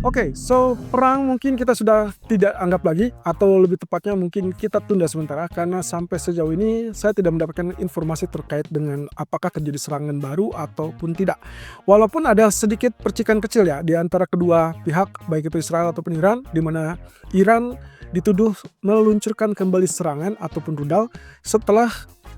Oke, so perang mungkin kita sudah tidak anggap lagi atau lebih tepatnya mungkin kita tunda sementara karena sampai sejauh ini saya tidak mendapatkan informasi terkait dengan apakah terjadi serangan baru ataupun tidak. Walaupun ada sedikit percikan kecil ya di antara kedua pihak baik itu Israel ataupun Iran, di mana Iran dituduh meluncurkan kembali serangan ataupun rudal setelah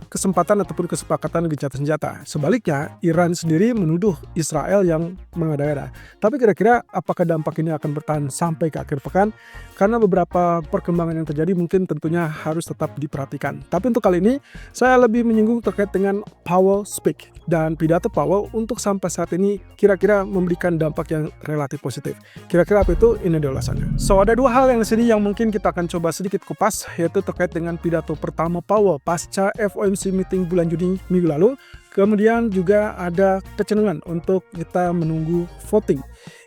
kesempatan ataupun kesepakatan gencatan senjata. Sebaliknya, Iran sendiri menuduh Israel yang mengada-ngada. Tapi kira-kira apakah dampak ini akan bertahan sampai ke akhir pekan? Karena beberapa perkembangan yang terjadi mungkin tentunya harus tetap diperhatikan. Tapi untuk kali ini, saya lebih menyinggung terkait dengan Powell Speak. Dan pidato Powell untuk sampai saat ini kira-kira memberikan dampak yang relatif positif. Kira-kira apa itu? Ini adalah ulasannya. So, ada dua hal yang di sini yang mungkin kita akan coba sedikit kupas, yaitu terkait dengan pidato pertama Powell pasca FOMC meeting bulan Juni minggu lalu. Kemudian juga ada kecenderungan untuk kita menunggu voting.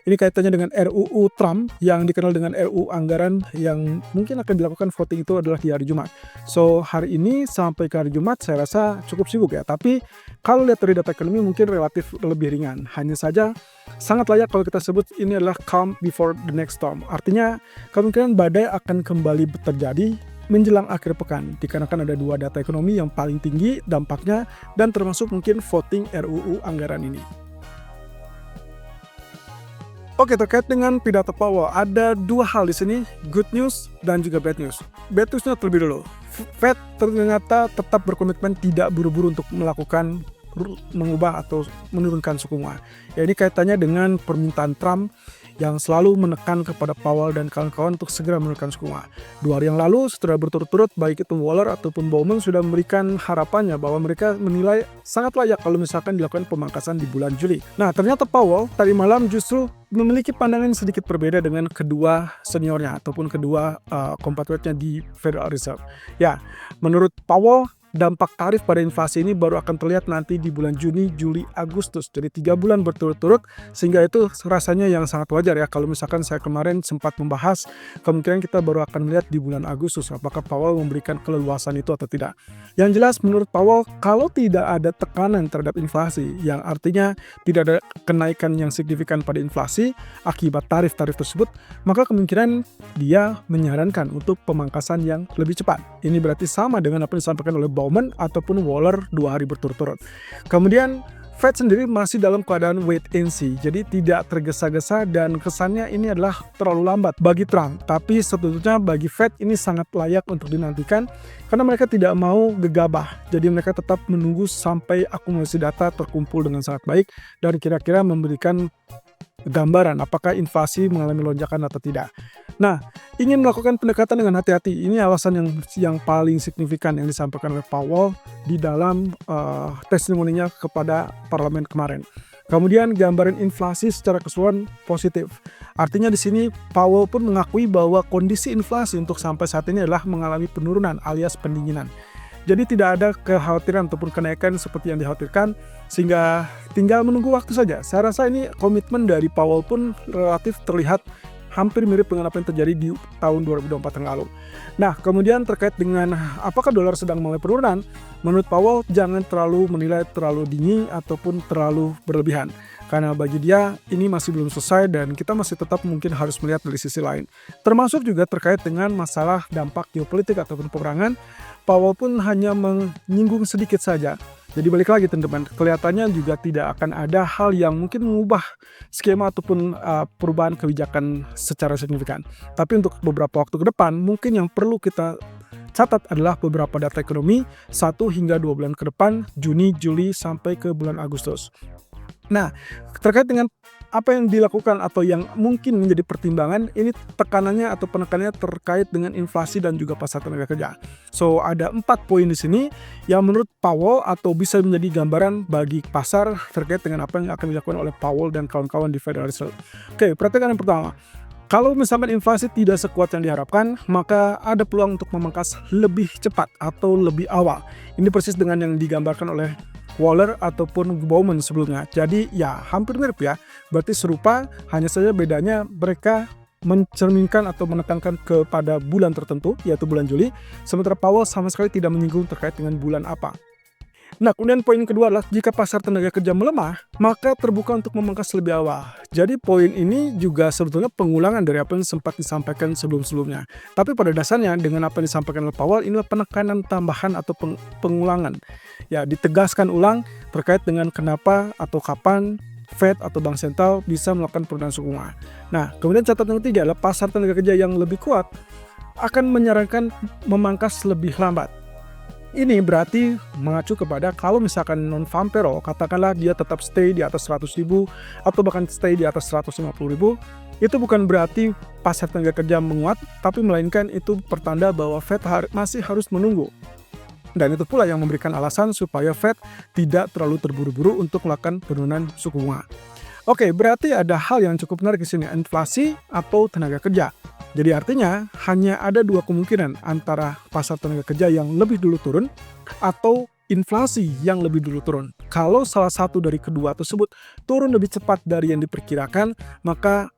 Ini kaitannya dengan RUU Trump yang dikenal dengan RUU anggaran yang mungkin akan dilakukan voting itu adalah di hari Jumat. So hari ini sampai ke hari Jumat saya rasa cukup sibuk ya. Tapi kalau lihat dari data ekonomi mungkin relatif lebih ringan. Hanya saja sangat layak kalau kita sebut ini adalah calm before the next storm. Artinya kemungkinan badai akan kembali terjadi menjelang akhir pekan, dikarenakan ada dua data ekonomi yang paling tinggi dampaknya dan termasuk mungkin voting RUU anggaran ini. Oke, terkait dengan pidato Powell, ada dua hal di sini, good news dan juga bad news. Bad newsnya terlebih dulu, Fed ternyata tetap berkomitmen tidak buru-buru untuk mengubah atau menurunkan suku bunga. Ya, ini kaitannya dengan permintaan Trump yang selalu menekan kepada Powell dan kawan-kawan untuk segera menurunkan suku bunga. 2 hari yang lalu setelah berturut-turut baik itu Waller ataupun Bowman sudah memberikan harapannya bahwa mereka menilai sangat layak kalau misalkan dilakukan pemangkasan di bulan Juli. Nah, ternyata Powell tadi malam justru memiliki pandangan sedikit berbeda dengan kedua seniornya ataupun kedua compatriotnya di Federal Reserve. Ya, menurut Powell dampak tarif pada inflasi ini baru akan terlihat nanti di bulan Juni, Juli, Agustus. Jadi 3 bulan berturut-turut, sehingga itu rasanya yang sangat wajar ya. Kalau misalkan saya kemarin sempat membahas, kemungkinan kita baru akan melihat di bulan Agustus apakah Powell memberikan keleluasan itu atau tidak. Yang jelas menurut Powell, kalau tidak ada tekanan terhadap inflasi, yang artinya tidak ada kenaikan yang signifikan pada inflasi akibat tarif-tarif tersebut, maka kemungkinan dia menyarankan untuk pemangkasan yang lebih cepat. Ini berarti sama dengan apa yang disampaikan oleh Bowman ataupun Waller 2 hari berturut-turut. Kemudian Fed sendiri masih dalam keadaan wait and see, jadi tidak tergesa-gesa dan kesannya ini adalah terlalu lambat bagi Trump. Tapi sebetulnya bagi Fed ini sangat layak untuk dinantikan karena mereka tidak mau gegabah. Jadi mereka tetap menunggu sampai akumulasi data terkumpul dengan sangat baik dan kira-kira memberikan gambaran apakah inflasi mengalami lonjakan atau tidak. Nah, ingin melakukan pendekatan dengan hati-hati. Ini alasan yang paling signifikan yang disampaikan oleh Powell di dalam testimoninya kepada parlemen kemarin. Kemudian gambaran inflasi secara keseluruhan positif. Artinya di sini Powell pun mengakui bahwa kondisi inflasi untuk sampai saat ini adalah mengalami penurunan alias pendinginan. Jadi tidak ada kekhawatiran ataupun kenaikan seperti yang dikhawatirkan, sehingga tinggal menunggu waktu saja. Saya rasa ini komitmen dari Powell pun relatif terlihat hampir mirip dengan apa yang terjadi di tahun 2024 yang lalu. Nah, kemudian terkait dengan apakah dolar sedang mulai penurunan, menurut Powell jangan terlalu menilai terlalu dingin ataupun terlalu berlebihan. Karena bagi dia ini masih belum selesai dan kita masih tetap mungkin harus melihat dari sisi lain. Termasuk juga terkait dengan masalah dampak geopolitik ataupun peperangan, Powell pun hanya menyinggung sedikit saja. Jadi balik lagi teman-teman, kelihatannya juga tidak akan ada hal yang mungkin mengubah skema ataupun perubahan kebijakan secara signifikan. Tapi untuk beberapa waktu ke depan, mungkin yang perlu kita catat adalah beberapa data ekonomi 1 hingga 2 bulan ke depan, Juni, Juli, sampai ke bulan Agustus. Nah, terkait dengan apa yang dilakukan atau yang mungkin menjadi pertimbangan, ini tekanannya atau penekanannya terkait dengan inflasi dan juga pasar tenaga kerja. So, ada 4 poin di sini yang menurut Powell atau bisa menjadi gambaran bagi pasar terkait dengan apa yang akan dilakukan oleh Powell dan kawan-kawan di Federal Reserve. Oke, perhatikan yang pertama. Kalau misalkan inflasi tidak sekuat yang diharapkan, maka ada peluang untuk memangkas lebih cepat atau lebih awal. Ini persis dengan yang digambarkan oleh Waller ataupun Bowman sebelumnya. Jadi ya hampir mirip ya. Berarti serupa, hanya saja bedanya mereka mencerminkan atau menekankan kepada bulan tertentu, yaitu bulan Juli. Sementara Powell sama sekali tidak menyinggung terkait dengan bulan apa. Nah, kemudian poin kedua adalah jika pasar tenaga kerja melemah, maka terbuka untuk memangkas lebih awal. Jadi poin ini juga sebetulnya pengulangan dari apa yang sempat disampaikan sebelum-sebelumnya. Tapi pada dasarnya dengan apa yang disampaikan oleh Powell ini adalah penekanan tambahan atau pengulangan. Ya, ditegaskan ulang terkait dengan kenapa atau kapan Fed atau bank sentral bisa melakukan penurunan suku bunga. Nah, kemudian catatan ketiga adalah pasar tenaga kerja yang lebih kuat akan menyarankan memangkas lebih lambat. Ini berarti mengacu kepada kalau misalkan non-farm payroll, katakanlah dia tetap stay di atas 100.000 atau bahkan stay di atas 150.000, itu bukan berarti pasar tenaga kerja menguat, tapi melainkan itu pertanda bahwa Fed masih harus menunggu. Dan itu pula yang memberikan alasan supaya Fed tidak terlalu terburu-buru untuk melakukan penurunan suku bunga. Oke, berarti ada hal yang cukup menarik di sini, inflasi atau tenaga kerja. Jadi artinya hanya ada dua kemungkinan antara pasar tenaga kerja yang lebih dulu turun atau inflasi yang lebih dulu turun. Kalau salah satu dari kedua tersebut turun lebih cepat dari yang diperkirakan, maka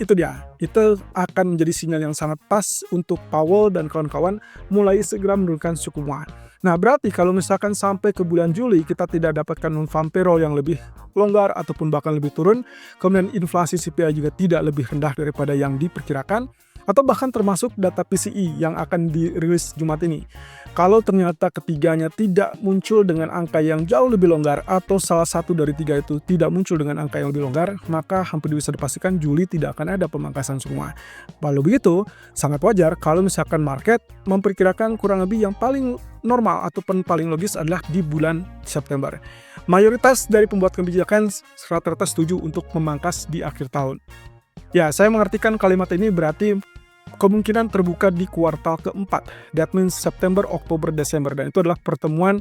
itu dia. Itu akan menjadi sinyal yang sangat pas untuk Powell dan kawan-kawan mulai segera menurunkan suku bunga. Nah, berarti kalau misalkan sampai ke bulan Juli kita tidak dapatkan non-farm payroll yang lebih longgar ataupun bahkan lebih turun, kemudian inflasi CPI juga tidak lebih rendah daripada yang diperkirakan, atau bahkan termasuk data PCE yang akan dirilis Jumat ini. Kalau ternyata ketiganya tidak muncul dengan angka yang jauh lebih longgar atau salah satu dari tiga itu tidak muncul dengan angka yang lebih longgar, maka hampir bisa dipastikan Juli tidak akan ada pemangkasan suku bunga. Walau begitu, sangat wajar kalau misalkan market memperkirakan kurang lebih yang paling normal ataupun paling logis adalah di bulan September. Mayoritas dari pembuat kebijakan rata-rata setuju untuk memangkas di akhir tahun. Ya, saya mengartikan kalimat ini berarti kemungkinan terbuka di kuartal keempat. That means September, Oktober, Desember. Dan itu adalah pertemuan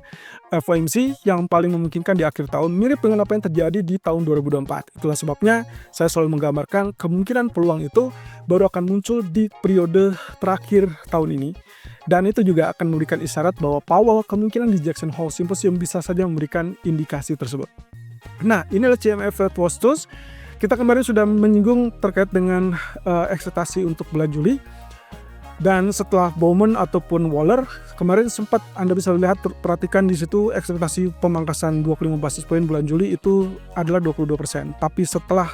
FOMC yang paling memungkinkan di akhir tahun, mirip dengan apa yang terjadi di tahun 2024. Itulah sebabnya saya selalu menggambarkan kemungkinan peluang itu baru akan muncul di periode terakhir tahun ini. Dan itu juga akan memberikan isyarat bahwa Powell kemungkinan di Jackson Hole Symposium bisa saja memberikan indikasi tersebut. Nah, inilah CME Fed Watch Tools. Kita kemarin sudah menyinggung terkait dengan ekspektasi untuk bulan Juli. Dan setelah Bowman ataupun Waller, kemarin sempat Anda bisa lihat, perhatikan di situ ekspektasi pemangkasan 25 basis poin bulan Juli itu adalah 22%. Tapi setelah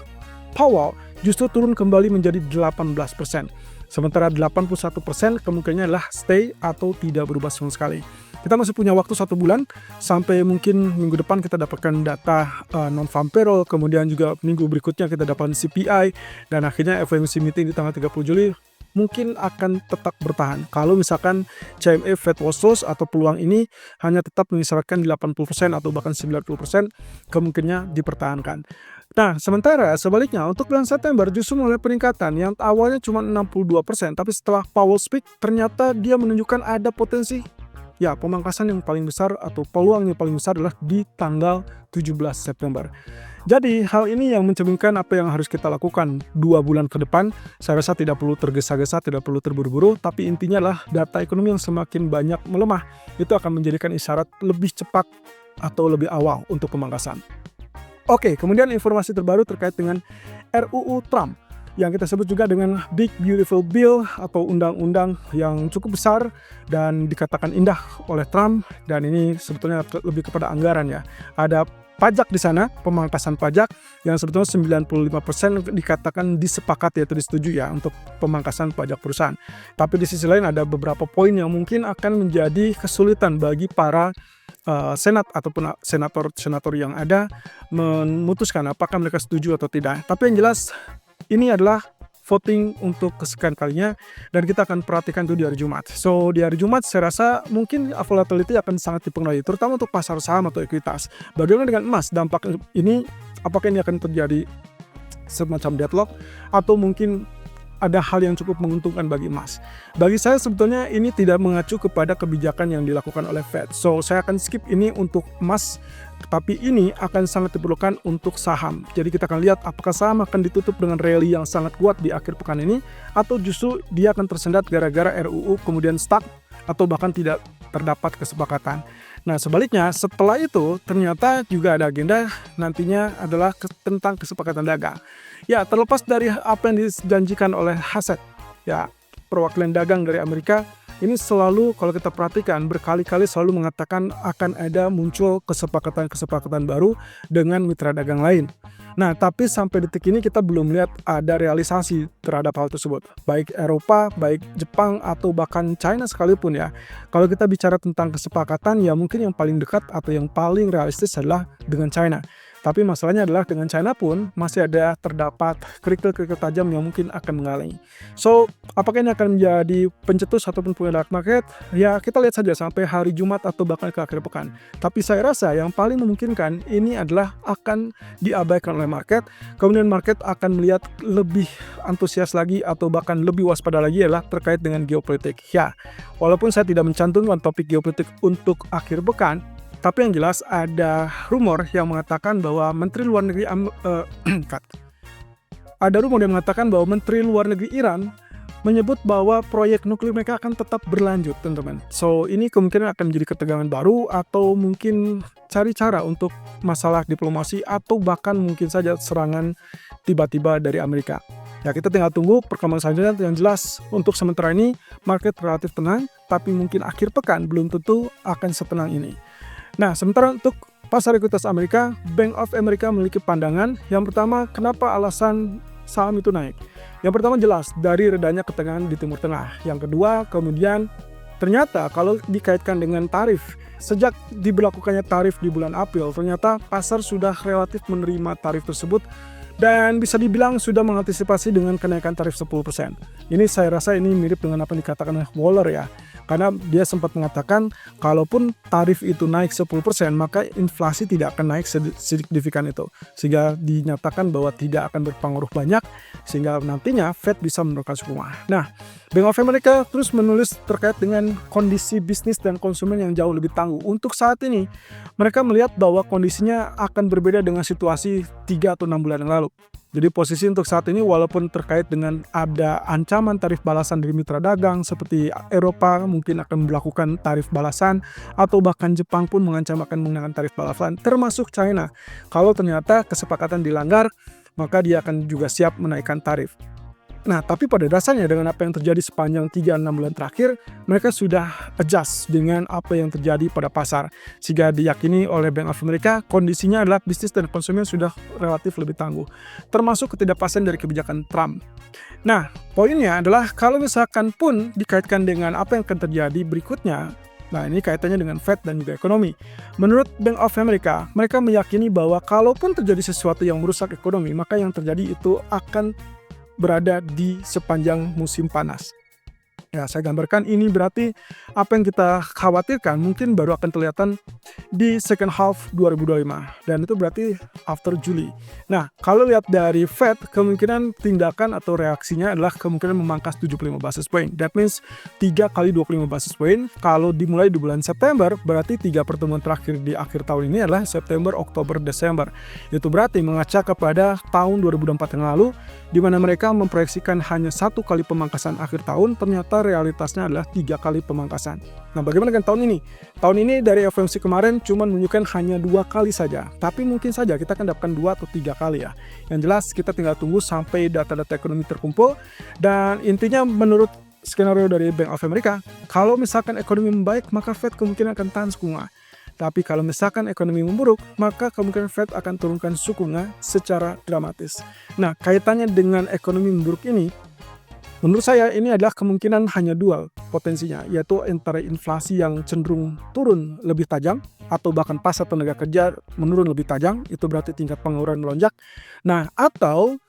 Powell justru turun kembali menjadi 18%. Sementara 81% kemungkinannya adalah stay atau tidak berubah sama sekali. Kita masih punya waktu 1 bulan sampai mungkin minggu depan kita dapatkan data non-farm payroll, kemudian juga minggu berikutnya kita dapatkan CPI, dan akhirnya FOMC meeting di tanggal 30 Juli mungkin akan tetap bertahan. Kalau misalkan CME Fed Watch Tools atau peluang ini hanya tetap mengisyaratkan 80% atau bahkan 90%, kemungkinannya dipertahankan. Nah, sementara sebaliknya untuk bulan September justru mulai peningkatan yang awalnya cuma 62%, tapi setelah Powell speak ternyata dia menunjukkan ada potensi pemangkasan yang paling besar atau peluang yang paling besar adalah di tanggal 17 September. Jadi hal ini yang mencerminkan apa yang harus kita lakukan 2 bulan ke depan. Saya rasa tidak perlu tergesa-gesa, tidak perlu terburu-buru, tapi intinya adalah data ekonomi yang semakin banyak melemah itu akan menjadikan isyarat lebih cepat atau lebih awal untuk pemangkasan. Oke, kemudian informasi terbaru terkait dengan RUU Trump yang kita sebut juga dengan Big Beautiful Bill atau undang-undang yang cukup besar dan dikatakan indah oleh Trump, dan ini sebetulnya lebih kepada anggaran ya. Ada pajak di sana, pemangkasan pajak yang sebetulnya 95% dikatakan disepakati atau disetujui ya untuk pemangkasan pajak perusahaan. Tapi di sisi lain ada beberapa poin yang mungkin akan menjadi kesulitan bagi para Senat ataupun senator yang ada memutuskan apakah mereka setuju atau tidak. Tapi yang jelas ini adalah voting untuk kesekian kalinya dan kita akan perhatikan itu di hari Jumat. So di hari Jumat saya rasa mungkin volatility akan sangat dipengaruhi, terutama untuk pasar saham atau ekuitas. Bagaimana dengan emas? Dampak ini, apakah ini akan terjadi semacam deadlock atau mungkin ada hal yang cukup menguntungkan bagi emas? Bagi saya sebetulnya ini tidak mengacu kepada kebijakan yang dilakukan oleh Fed. So saya akan skip ini untuk emas, tapi ini akan sangat diperlukan untuk saham. Jadi kita akan lihat apakah saham akan ditutup dengan rally yang sangat kuat di akhir pekan ini, atau justru dia akan tersendat gara-gara RUU kemudian stuck atau bahkan tidak terdapat kesepakatan. Nah sebaliknya setelah itu ternyata juga ada agenda nantinya adalah tentang kesepakatan dagang. Ya, terlepas dari apa yang dijanjikan oleh Hassett, ya perwakilan dagang dari Amerika, ini selalu kalau kita perhatikan berkali-kali selalu mengatakan akan ada muncul kesepakatan-kesepakatan baru dengan mitra dagang lain. Nah, tapi sampai detik ini kita belum lihat ada realisasi terhadap hal tersebut. Baik Eropa, baik Jepang, atau bahkan China sekalipun ya. Kalau kita bicara tentang kesepakatan, ya mungkin yang paling dekat atau yang paling realistis adalah dengan China. Tapi masalahnya adalah dengan China pun masih ada terdapat kerikil-kerikil tajam yang mungkin akan menghalangi. So, apakah ini akan menjadi pencetus ataupun puncak market? Ya, kita lihat saja sampai hari Jumat atau bahkan ke akhir pekan. Tapi saya rasa yang paling memungkinkan ini adalah akan diabaikan oleh market. Kemudian market akan melihat lebih antusias lagi atau bahkan lebih waspada lagi adalah terkait dengan geopolitik. Ya, walaupun saya tidak mencantumkan topik geopolitik untuk akhir pekan, tapi yang jelas ada rumor yang mengatakan bahwa Menteri Luar Negeri Menteri Luar Negeri Iran menyebut bahwa proyek nuklir mereka akan tetap berlanjut, teman-teman. So, ini kemungkinan akan menjadi ketegangan baru atau mungkin cari cara untuk masalah diplomasi atau bahkan mungkin saja serangan tiba-tiba dari Amerika. Ya, kita tinggal tunggu perkembangan selanjutnya. Yang jelas untuk sementara ini market relatif tenang, tapi mungkin akhir pekan belum tentu akan setenang ini. Nah, sementara untuk pasar ekuitas Amerika, Bank of America memiliki pandangan. Yang pertama, kenapa alasan saham itu naik? Yang pertama jelas dari redanya ketegangan di Timur Tengah. Yang kedua, kemudian ternyata kalau dikaitkan dengan tarif, sejak diberlakukannya tarif di bulan April, ternyata pasar sudah relatif menerima tarif tersebut dan bisa dibilang sudah mengantisipasi dengan kenaikan tarif 10%. Ini saya rasa ini mirip dengan apa yang dikatakan oleh Waller ya. Karena dia sempat mengatakan kalaupun tarif itu naik 10%, maka inflasi tidak akan naik signifikan itu. Sehingga dinyatakan bahwa tidak akan berpengaruh banyak, sehingga nantinya Fed bisa menurunkan suku bunga. Nah, Bank of America terus menulis terkait dengan kondisi bisnis dan konsumen yang jauh lebih tangguh. Untuk saat ini, mereka melihat bahwa kondisinya akan berbeda dengan situasi 3 atau 6 bulan yang lalu. Jadi posisi untuk saat ini walaupun terkait dengan ada ancaman tarif balasan dari mitra dagang seperti Eropa mungkin akan melakukan tarif balasan atau bahkan Jepang pun mengancam akan menggunakan tarif balasan termasuk China. Kalau ternyata kesepakatan dilanggar maka dia akan juga siap menaikkan tarif. Nah, tapi pada dasarnya dengan apa yang terjadi sepanjang 3-6 bulan terakhir, mereka sudah adjust dengan apa yang terjadi pada pasar. Sehingga diyakini oleh Bank of America, kondisinya adalah bisnis dan konsumen sudah relatif lebih tangguh. Termasuk ketidakpastian dari kebijakan Trump. Nah, poinnya adalah kalau misalkan pun dikaitkan dengan apa yang akan terjadi berikutnya, nah ini kaitannya dengan Fed dan juga ekonomi. Menurut Bank of America, mereka meyakini bahwa kalaupun terjadi sesuatu yang merusak ekonomi, maka yang terjadi itu akan berada di sepanjang musim panas. Ya, saya gambarkan ini berarti apa yang kita khawatirkan mungkin baru akan kelihatan di second half 2025 dan itu berarti after Juli. Nah, kalau lihat dari Fed, kemungkinan tindakan atau reaksinya adalah kemungkinan memangkas 75 basis point. That means 3 kali 25 basis point. Kalau dimulai di bulan September, berarti 3 pertemuan terakhir di akhir tahun ini adalah September, Oktober, Desember. Itu berarti mengaca kepada tahun 2024 yang lalu, di mana mereka memproyeksikan hanya 1 kali pemangkasan akhir tahun, ternyata realitasnya adalah 3 kali pemangkasan. Nah, bagaimana dengan tahun ini? Tahun ini dari FOMC kemarin cuma menunjukkan hanya 2 kali saja. Tapi mungkin saja kita akan dapatkan 2 atau 3 kali ya. Yang jelas kita tinggal tunggu sampai data-data ekonomi terkumpul. Dan intinya menurut skenario dari Bank of America, kalau misalkan ekonomi membaik, maka Fed kemungkinan akan tahan suku bunga. Tapi kalau misalkan ekonomi memburuk, maka kemungkinan Fed akan turunkan suku bunga secara dramatis. Nah, kaitannya dengan ekonomi memburuk ini, menurut saya ini adalah kemungkinan hanya 2 potensinya, yaitu antara inflasi yang cenderung turun lebih tajam atau bahkan pasar tenaga kerja menurun lebih tajam, itu berarti tingkat pengangguran melonjak. Nah, atau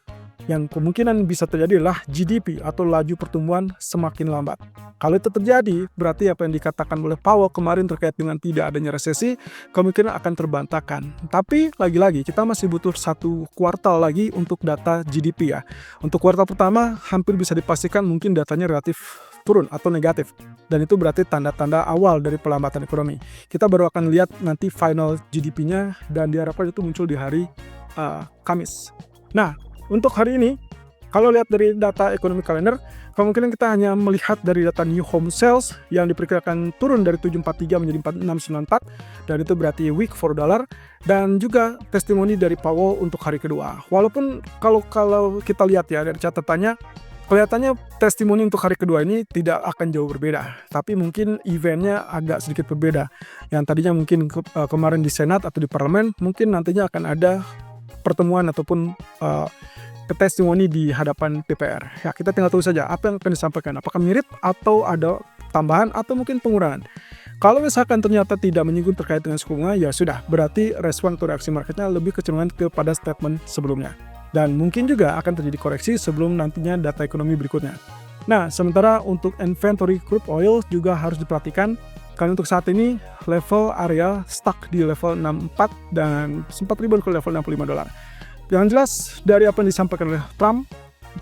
yang kemungkinan bisa terjadi adalah GDP atau laju pertumbuhan semakin lambat. Kalau itu terjadi, berarti apa yang dikatakan oleh Powell kemarin terkait dengan tidak adanya resesi, kemungkinan akan terbantahkan. Tapi lagi-lagi kita masih butuh 1 kuartal lagi untuk data GDP ya. Untuk kuartal pertama hampir bisa dipastikan mungkin datanya relatif turun atau negatif. Dan itu berarti tanda-tanda awal dari pelambatan ekonomi. Kita baru akan lihat nanti final GDP-nya dan diharapkan itu muncul di hari Kamis. Nah, untuk hari ini, kalau lihat dari data ekonomi kalender, kemungkinan kita hanya melihat dari data new home sales yang diperkirakan turun dari 743 menjadi 4694, dan itu berarti weak for dollar, dan juga testimoni dari Powell untuk hari kedua. Walaupun kalau kita lihat ya dari catatannya, Kelihatannya testimoni untuk hari kedua ini tidak akan jauh berbeda, tapi mungkin eventnya agak sedikit berbeda. Yang tadinya mungkin kemarin di Senat atau di Parlemen, mungkin nantinya akan ada pertemuan ataupun testimoni di hadapan DPR. Ya, kita tinggal tunggu saja apa yang akan disampaikan. Apakah mirip atau ada tambahan atau mungkin pengurangan. Kalau misalkan ternyata tidak menyinggung terkait dengan suku bunga, ya sudah, berarti respon atau reaksi marketnya lebih kecenderungan kepada statement sebelumnya. Dan mungkin juga akan terjadi koreksi sebelum nantinya data ekonomi berikutnya. Nah, sementara untuk inventory crude oil juga harus diperhatikan, karena untuk saat ini level area stuck di level 64 dan sempat rebound ke level $65. Yang jelas dari apa yang disampaikan oleh Trump,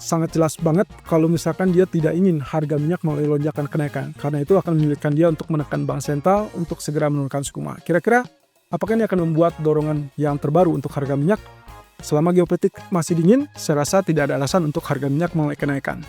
sangat jelas banget kalau misalkan dia tidak ingin harga minyak melalui lonjakan kenaikan, karena itu akan menyulitkan dia untuk menekan bank sentral untuk segera menurunkan suku bunga. Kira-kira apakah ini akan membuat dorongan yang terbaru untuk harga minyak? Selama geopolitik masih dingin, saya rasa tidak ada alasan untuk harga minyak mulai kenaikan.